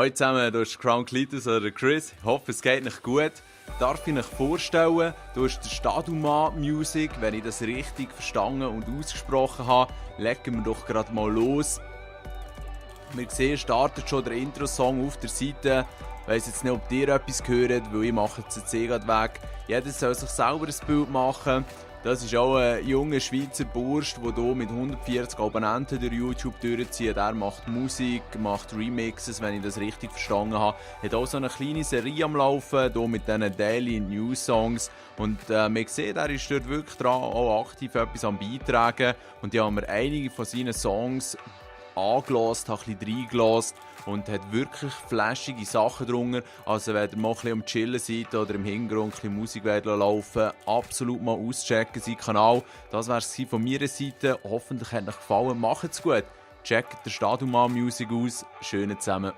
Hallo zusammen, du bist Crown Cletus oder Chris. Ich hoffe, es geht euch gut. Darf ich euch vorstellen, du hast der Staduma Music, wenn ich das richtig verstanden und ausgesprochen habe, legen wir doch gerade mal los. Wir sehen, startet schon der Intro-Song auf der Seite. Ich weiss jetzt nicht, ob ihr etwas gehört, weil ich mache jetzt den gerade weg. Jeder soll sich selber ein Bild machen. Das ist auch ein junger Schweizer Bursch, der hier mit 140 Abonnenten durch YouTube durchzieht. Er macht Musik, macht Remixes, wenn ich das richtig verstanden habe. Er hat auch so eine kleine Serie am Laufen, hier mit diesen Daily News Songs. Und man sieht, er ist dort wirklich dran, auch aktiv etwas am Beitragen. Und ich habe mir einige von seinen Songs angehört, habe ein bisschen reingehört und hat wirklich flashige Sachen drunter. Also wenn ihr mal ein bisschen am Chillen seid oder im Hintergrund ein bisschen Musik laufen, absolut mal auschecken, seinen Kanal. Das wäre es von meiner Seite. Hoffentlich hat es euch gefallen. Macht's gut. Checkt der Staduma Music aus. Schönen zusammen.